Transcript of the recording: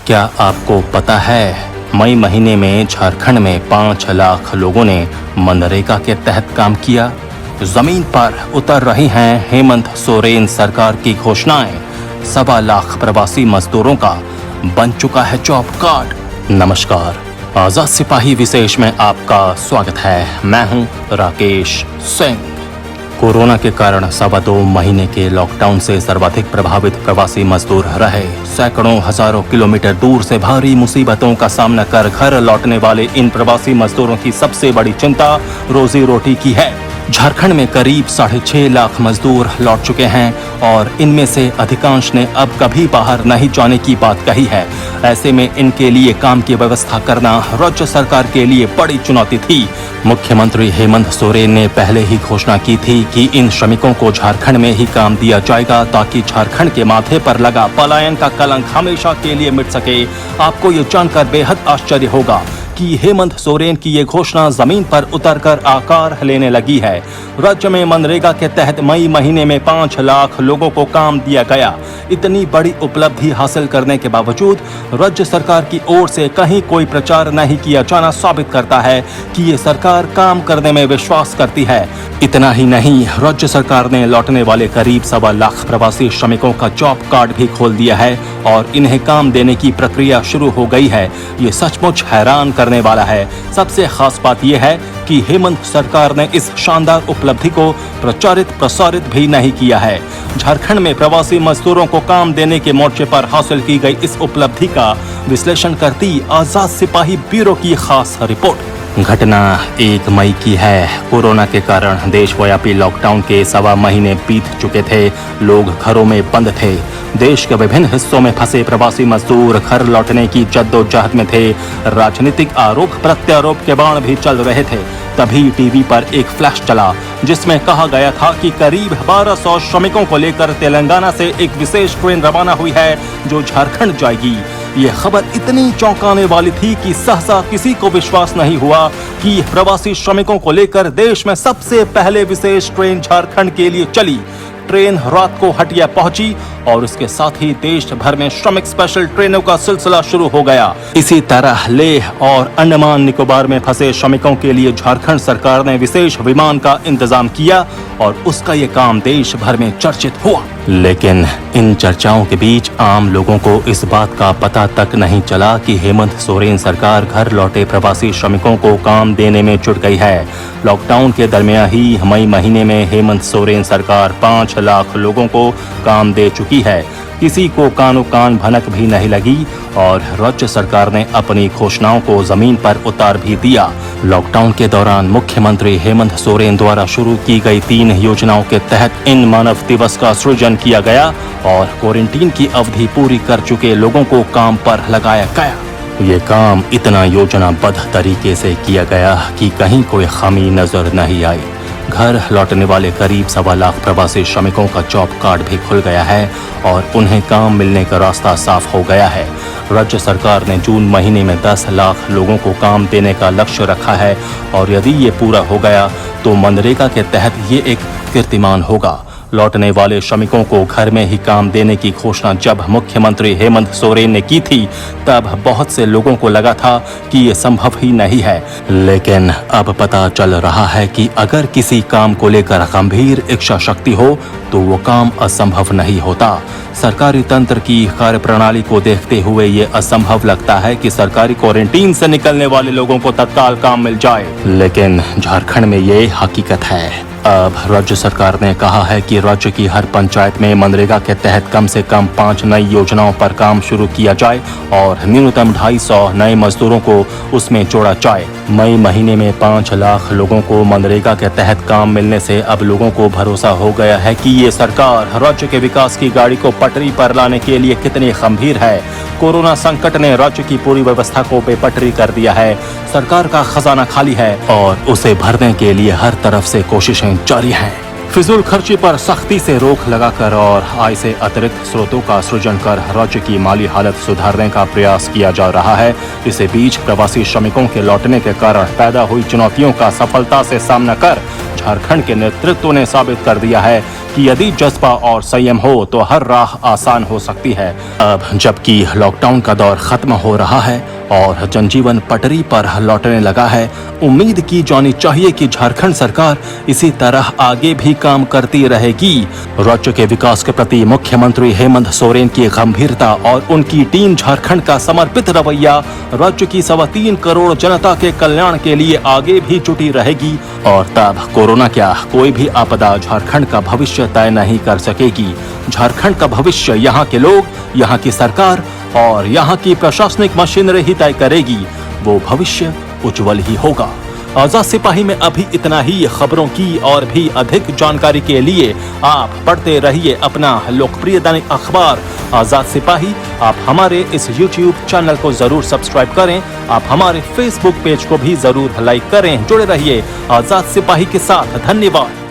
क्या आपको पता है मई महीने में झारखंड में 5 लाख लोगों ने मनरेगा के तहत काम किया। जमीन पर उतर रही हैं हेमंत सोरेन सरकार की घोषणाएं। 1.25 लाख प्रवासी मजदूरों का बन चुका है जॉब कार्ड। नमस्कार, आजाद सिपाही विशेष में आपका स्वागत है। मैं हूं राकेश सिंह। कोरोना के कारण 2.25 महीने के लॉकडाउन से सर्वाधिक प्रभावित प्रवासी मजदूर रहे। सैकड़ों हजारों किलोमीटर दूर से भारी मुसीबतों का सामना कर घर लौटने वाले इन प्रवासी मजदूरों की सबसे बड़ी चिंता रोजी रोटी की है। झारखंड में करीब 6.5 लाख मजदूर लौट चुके हैं और इनमें से अधिकांश ने अब कभी बाहर नहीं जाने की बात कही है। ऐसे में इनके लिए काम की व्यवस्था करना राज्य सरकार के लिए बड़ी चुनौती थी। मुख्यमंत्री हेमंत सोरेन ने पहले ही घोषणा की थी कि इन श्रमिकों को झारखंड में ही काम दिया जाएगा ताकि झारखंड के माथे पर लगा पलायन का कलंक हमेशा के लिए मिट सके। आपको ये जानकर बेहद आश्चर्य होगा कि हेमंत सोरेन की ये घोषणा जमीन पर उतरकर आकार लेने लगी है। राज्य में मनरेगा के तहत मई महीने में 5 लाख लोगों को काम दिया गया। इतनी बड़ी उपलब्धि हासिल करने के बावजूद राज्य सरकार की ओर से कहीं कोई प्रचार नहीं किया जाना साबित करता है कि ये सरकार काम करने में विश्वास करती है। इतना ही नहीं, राज्य सरकार ने लौटने वाले करीब 1.25 लाख प्रवासी श्रमिकों का जॉब कार्ड भी खोल दिया है और इन्हें काम देने की प्रक्रिया शुरू हो गई है। ये सचमुच हैरान करने वाला है। सबसे खास बात यह है कि हेमंत सरकार ने इस शानदार उपलब्धि को प्रसारित भी नहीं किया है। झारखंड में प्रवासी मजदूरों को काम देने के मोर्चे पर हासिल की गई इस उपलब्धि का विश्लेषण करती आजाद सिपाही ब्यूरो की खास रिपोर्ट। घटना 1 मई की है। कोरोना के कारण देशव्यापी लॉकडाउन के 1.25 महीने बीत चुके थे। लोग घरों में बंद थे। देश के विभिन्न हिस्सों में फंसे प्रवासी मजदूर घर लौटने की जद्दोजहद में थे। राजनीतिक आरोप प्रत्यारोप के बाण भी चल रहे थे। तभी टीवी पर एक फ्लैश चला जिसमें कहा गया था कि करीब 1200 श्रमिकों को लेकर तेलंगाना से एक विशेष ट्रेन रवाना हुई है जो झारखंड जाएगी। ये खबर इतनी चौंकाने वाली थी कि सहसा किसी को विश्वास नहीं हुआ कि प्रवासी श्रमिकों को लेकर देश में सबसे पहले विशेष ट्रेन झारखंड के लिए चली। ट्रेन रात को हटिया पहुंची और इसके साथ ही देश भर में श्रमिक स्पेशल ट्रेनों का सिलसिला शुरू हो गया। इसी तरह लेह और अंडमान निकोबार में फंसे श्रमिकों के लिए झारखंड सरकार ने विशेष विमान का इंतजाम किया और उसका ये काम देश भर में चर्चित हुआ। लेकिन इन चर्चाओं के बीच आम लोगों को इस बात का पता तक नहीं चला कि हेमंत सोरेन सरकार घर लौटे प्रवासी श्रमिकों को काम देने में जुट गई है। लॉकडाउन के दरमियान ही मई महीने में हेमंत सोरेन सरकार 5 लाख लोगों को काम दे चुकी है। किसी को कानो कान भनक भी नहीं लगी और राज्य सरकार ने अपनी घोषणाओं को जमीन पर उतार भी दिया। लॉकडाउन के दौरान मुख्यमंत्री हेमंत सोरेन द्वारा शुरू की गई 3 योजनाओं के तहत इन मानव दिवस का सृजन किया गया और क्वारंटीन की अवधि पूरी कर चुके लोगों को काम पर लगाया गया। ये काम इतना योजनाबद्ध तरीके से किया गया कि कहीं कोई खामी नजर नहीं आई। घर लौटने वाले करीब 1.25 लाख प्रवासी श्रमिकों का जॉब कार्ड भी खुल गया है और उन्हें काम मिलने का रास्ता साफ हो गया है। राज्य सरकार ने जून महीने में 10 लाख लोगों को काम देने का लक्ष्य रखा है और यदि ये पूरा हो गया तो मनरेगा के तहत ये एक कीर्तिमान होगा। लौटने वाले श्रमिकों को घर में ही काम देने की घोषणा जब मुख्यमंत्री हेमंत सोरेन ने की थी तब बहुत से लोगों को लगा था कि ये संभव ही नहीं है। लेकिन अब पता चल रहा है कि अगर किसी काम को लेकर गंभीर इच्छा शक्ति हो तो वो काम असंभव नहीं होता। सरकारी तंत्र की कार्यप्रणाली को देखते हुए ये असंभव लगता है कि सरकारी क्वारंटीन से निकलने वाले लोगों को तत्काल काम मिल जाए, लेकिन झारखंड में ये हकीकत है। अब राज्य सरकार ने कहा है कि राज्य की हर पंचायत में मनरेगा के तहत कम से कम 5 नई योजनाओं पर काम शुरू किया जाए और न्यूनतम 250 नए मजदूरों को उसमें जोड़ा जाए। मई महीने में 5 लाख लोगों को मनरेगा के तहत काम मिलने से अब लोगों को भरोसा हो गया है कि ये सरकार राज्य के विकास की गाड़ी को पटरी पर लाने के लिए कितनी गंभीर है। कोरोना संकट ने राज्य की पूरी व्यवस्था को बेपटरी कर दिया है। सरकार का खजाना खाली है और उसे भरने के लिए हर तरफ से कोशिशें जारी हैं। फिजूल खर्ची पर सख्ती से रोक लगाकर और आय से अतिरिक्त स्रोतों का सृजन कर राज्य की माली हालत सुधारने का प्रयास किया जा रहा है। इसी बीच प्रवासी श्रमिकों के लौटने के कारण पैदा हुई चुनौतियों का सफलता से सामना कर झारखंड के नेतृत्व ने साबित कर दिया है कि यदि जज्बा और संयम हो तो हर राह आसान हो सकती है। अब जबकि लॉकडाउन का दौर खत्म हो रहा है और जनजीवन पटरी पर लौटने लगा है, उम्मीद की जानी चाहिए कि झारखंड सरकार इसी तरह आगे भी काम करती रहेगी। राज्य के विकास के प्रति मुख्यमंत्री हेमंत सोरेन की गंभीरता और उनकी टीम झारखंड का समर्पित रवैया राज्य की 3.25 करोड़ जनता के कल्याण के लिए आगे भी जुटी रहेगी। और तब कोरोना क्या, कोई भी आपदा झारखंड का भविष्य तय नहीं कर सकेगी। झारखंड का भविष्य यहाँ के लोग, यहाँ की सरकार और यहाँ की प्रशासनिक मशीनरी ही तय करेगी। वो भविष्य उज्जवल ही होगा। आजाद सिपाही में अभी इतना ही। खबरों की और भी अधिक जानकारी के लिए आप पढ़ते रहिए अपना लोकप्रिय दैनिक अखबार आजाद सिपाही। आप हमारे इस YouTube चैनल को जरूर सब्सक्राइब करें। आप हमारे Facebook पेज को भी जरूर लाइक करें। जुड़े रहिए आजाद सिपाही के साथ। धन्यवाद।